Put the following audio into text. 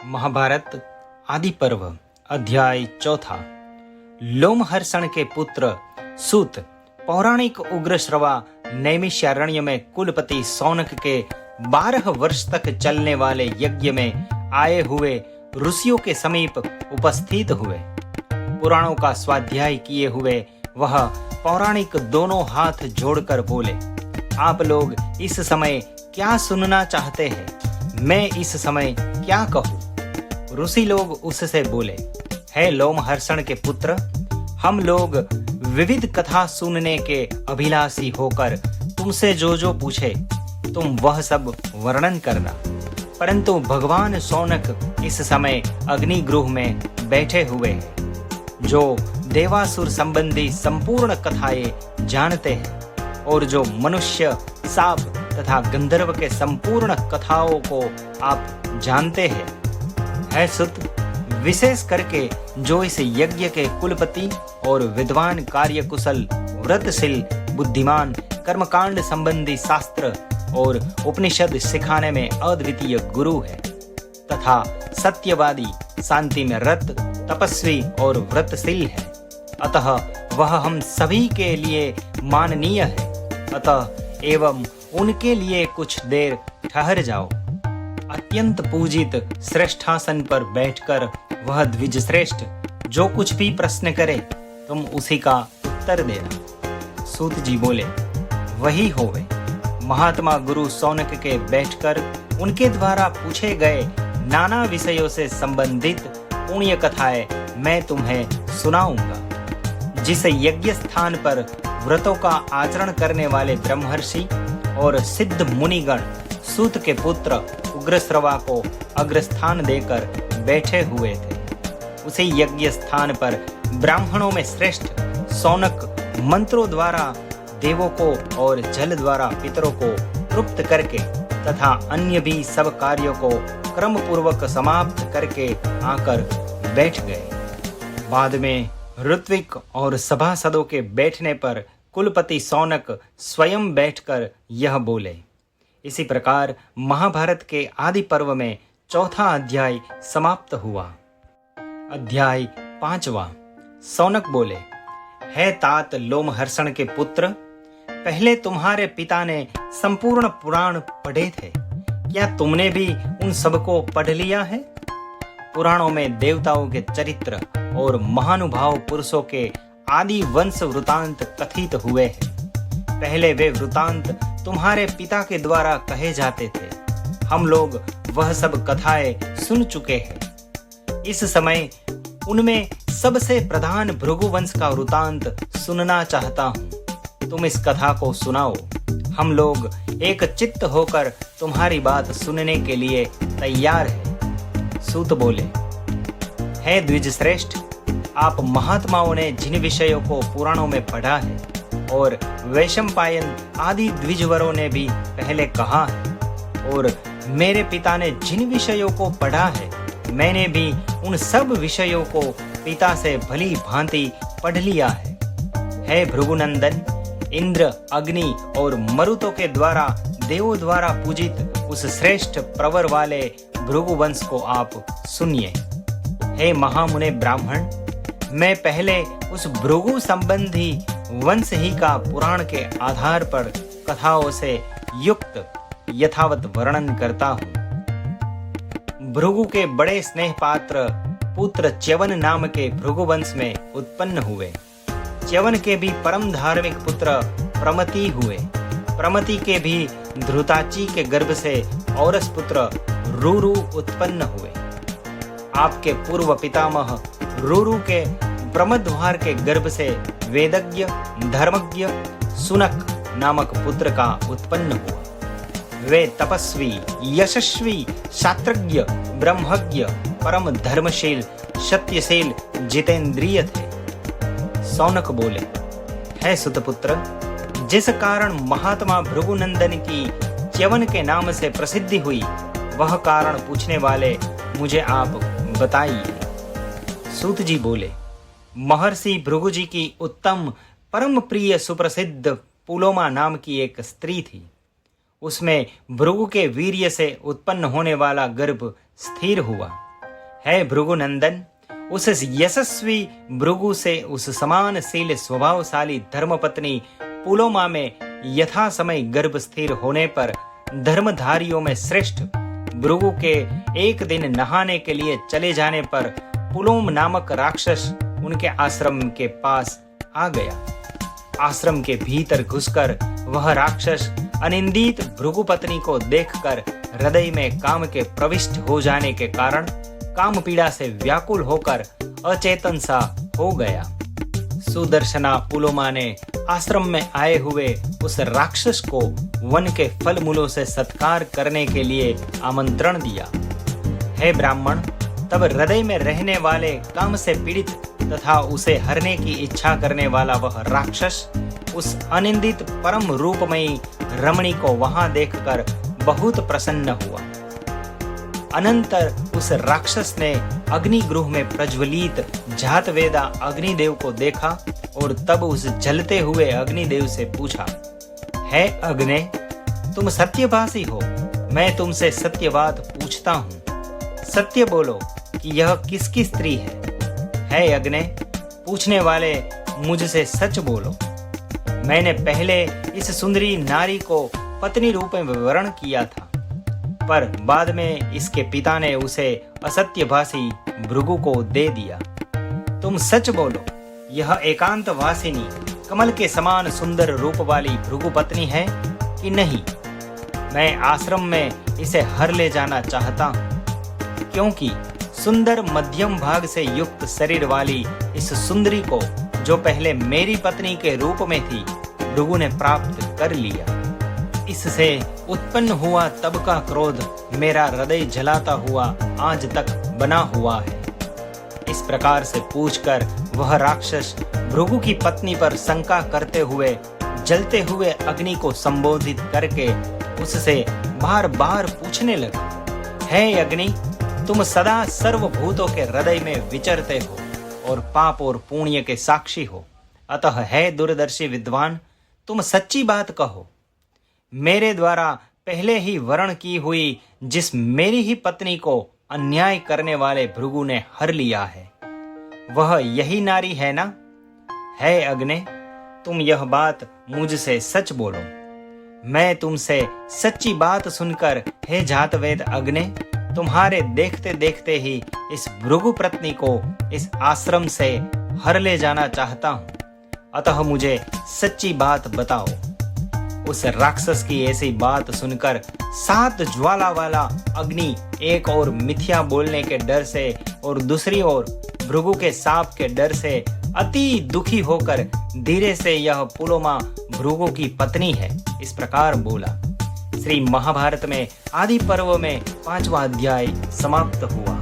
महाभारत आदि पर्व अध्याय 4। लोमहर्षण के पुत्र सूत पौराणिक उग्रश्रवा नैमिषारण्य में कुलपति सौनक के 12 वर्ष तक चलने वाले यज्ञ में आए हुए ऋषियों के समीप उपस्थित हुए। पुराणों का स्वाध्याय किए हुए वह पौराणिक दोनों हाथ जोड़कर बोले, आप लोग इस समय क्या सुनना चाहते हैं? मैं इस समय क्या कहूँ? ऋषि लोग उससे बोले, हे लोमहर्षण के पुत्र, हम लोग विविध कथा सुनने के अभिलाषी होकर तुमसे जो पूछे तुम वह सब वर्णन करना। परंतु भगवान सौनक इस समय अग्निगृह में बैठे हुए हैं, जो देवासुर संबंधी संपूर्ण कथाएं जानते हैं और जो मनुष्य, सांप तथा गंधर्व के संपूर्ण कथाओं को आप जानते हैं। है सुत, विशेष करके जो इस यज्ञ के कुलपति और विद्वान, कार्यकुशल, व्रतशील, बुद्धिमान, कर्मकांड संबंधी शास्त्र और उपनिषद सिखाने में अद्वितीय गुरु है तथा सत्यवादी, शांति में रत, तपस्वी और व्रतशील है। अतः वह हम सभी के लिए माननीय है। अतः एवं उनके लिए कुछ देर ठहर जाओ। अत्यंत पूजित श्रेष्ठासन पर बैठकर वह द्विजश्रेष्ठ जो कुछ भी प्रश्न करे तुम उसी का उत्तर देना। सूत जी बोले, वही होवे। महात्मा गुरु सौनक के बैठकर उनके द्वारा पूछे गए नाना विषयों से संबंधित पुण्य कथाएं मैं तुम्हें सुनाऊंगा। जिस यज्ञ स्थान पर व्रतों का आचरण करने वाले ब्रह्मर्षि और सिद्ध मुनिगण सूत के पुत्र उग्रश्रवा को अग्रस्थान देकर बैठे हुए थे, उसी यज्ञ स्थान पर ब्राह्मणों में श्रेष्ठ सौनक मंत्रों द्वारा देवों को और जल द्वारा पितरों को तृप्त करके तथा अन्य भी सब कार्यों को क्रम पूर्वक समाप्त करके आकर बैठ गए। बाद में ऋत्विक और सभासदों के बैठने पर कुलपति सौनक स्वयं बैठकर यह बोले। इसी प्रकार महाभारत के आदि पर्व में 4था अध्याय समाप्त हुआ। अध्याय 5वां। सौनक बोले, हे तात लोमहर्षण के पुत्र, पहले तुम्हारे पिता ने संपूर्ण पुराण पढ़े थे, क्या तुमने भी उन सबको पढ़ लिया है? पुराणों में देवताओं के चरित्र और महानुभाव पुरुषों के आदि वंश वृतांत कथित हुए हैं। पहले वे वृतांत तुम्हारे पिता के द्वारा कहे जाते थे। हम लोग वह सब कथाएं सुन चुके हैं। इस समय उनमें सबसे प्रधान भृगुवंश का वृतांत सुनना चाहता हूँ। तुम इस कथा को सुनाओ। हम लोग एक चित्त होकर तुम्हारी बात सुनने के लिए तैयार हैं। सूत बोले, हे द्विजश्रेष्ठ, आप महात्माओं ने जिन विषयों को पुराणों में पढ़ा है और वैशंपायन आदि द्विजवरों ने भी पहले कहा है और मेरे पिता ने जिन विषयों को पढ़ा है मैंने भी उन सब विषयों को पिता से भली भांति पढ़ लिया है। हे भृगुनंदन, इंद्र, अग्नि और मरुतों के द्वारा देवों द्वारा पूजित उस श्रेष्ठ प्रवर वाले भृगुवंश को आप सुनिए। हे महामुने ब्राह्मण, मैं पहले उस भृगु संबंधी वंश ही का पुराण के आधार पर कथाओं से युक्त यथावत वर्णन करता हूँ। भृगु के बड़े स्नेह पात्र पुत्र च्यवन नाम के भृगुवंश में उत्पन्न हुए। च्यवन के भी परम धार्मिक पुत्र प्रमति हुए। प्रमति के भी धृताची के गर्भ से औरस पुत्र रुरु उत्पन्न हुए। आपके पूर्व पितामह रुरु के ब्रह्मद्वार के गर्भ से वेदज्ञ, धर्मज्ञ सुनक नामक पुत्र का उत्पन्न हुआ। वे तपस्वी, यशस्वी, शास्त्रज्ञ, ब्रह्मज्ञ, परम धर्मशील, सत्यशील, जितेंद्रिय थे। सौनक बोले, हे सुतपुत्र, जिस कारण महात्मा भृगुनंदन की च्यवन के नाम से प्रसिद्धि हुई वह कारण पूछने वाले मुझे आप बताइए। सूत जी बोले, महर्षि भृगु जी की उत्तम परम प्रिय सुप्रसिद्ध पुलोमा नाम की एक स्त्री थी। उसमें भृगु के वीर्य से उत्पन्न होने वाला गर्भ स्थिर हुआ। है भृगुनंदन, उस यशस्वी भृगु से उस समानशील स्वभावशाली धर्मपत्नी पुलोमा में यथा समय गर्भ स्थिर होने पर धर्मधारियों में श्रेष्ठ भृगु के एक दिन नहाने के लिए चले जाने पर पुलोम नामक राक्षस उनके आश्रम के पास आ गया। आश्रम के भीतर घुसकर वह राक्षस अनिंदित भृगु पत्नी को देखकर हृदय में काम के प्रविष्ट हो जाने के कारण काम पीड़ा से व्याकुल होकर अचेतन सा हो गया। सुदर्शना पुलोमा ने आश्रम में आए हुए उस राक्षस को वन के फल मूलों से सत्कार करने के लिए आमंत्रण दिया। हे ब्राह्मण, तब हृदय में रहने वाले काम से पीड़ित तथा उसे हरने की इच्छा करने वाला वह राक्षस उस अनिंदित परम रूपमयी रमणी को वहां देखकर बहुत प्रसन्न हुआ। अनंतर उस राक्षस ने अग्निगृह में प्रज्वलित जातवेदा अग्निदेव को देखा और तब उस जलते हुए अग्निदेव से पूछा, हे अग्ने, तुम सत्यभाषी हो, मैं तुमसे सत्य बात पूछता हूँ, सत्य बोलो कि यह किसकी स्त्री है। हे अग्ने, पूछने वाले मुझसे सच बोलो। मैंने पहले इस सुंदरी नारी को पत्नी रूप में वर्ण किया था, पर बाद में इसके पिता ने उसे असत्यभाषी भृगु को दे दिया। तुम सच बोलो, यह एकांत वासिनी कमल के समान सुंदर रूप वाली भृगु पत्नी है कि नहीं। मैं आश्रम में इसे हर ले जाना चाहता हूँ, क्योंकि सुंदर मध्यम भाग से युक्त शरीर वाली इस सुंदरी को जो पहले मेरी पत्नी के रूप में थी, भृगु ने प्राप्त कर लिया। इससे उत्पन्न हुआ तब का क्रोध मेरा हृदय जलाता हुआ आज तक बना हुआ है। इस प्रकार से पूछकर वह राक्षस भृगु की पत्नी पर शंका करते हुए जलते हुए अग्नि को संबोधित करके उससे बार बार पूछने लगा, हे अग्नि, तुम सदा सर्वभूतों के हृदय में विचरते हो और पाप और पुण्य के साक्षी हो, अतः हे दूरदर्शी विद्वान, तुम सच्ची बात कहो। मेरे द्वारा पहले ही वर्ण की हुई जिस मेरी ही पत्नी को अन्याय करने वाले भृगु ने हर लिया है, वह यही नारी है ना। हे अग्ने, तुम यह बात मुझसे सच बोलो। मैं तुमसे सच्ची बात सुनकर हे जातवेद अग्ने, तुम्हारे देखते देखते ही इस भृगु पत्नी को इस आश्रम से हर ले जाना चाहता हूँ, अतः मुझे सच्ची बात बताओ। उस राक्षस की ऐसी बात सुनकर 7 ज्वाला वाला अग्नि एक और मिथ्या बोलने के डर से और दूसरी ओर भृगु के साप के डर से अति दुखी होकर धीरे से यह पुलोमा भृगु की पत्नी है, इस प्रकार बोला। श्री महाभारत में आदि पर्व में 5वां अध्याय समाप्त हुआ।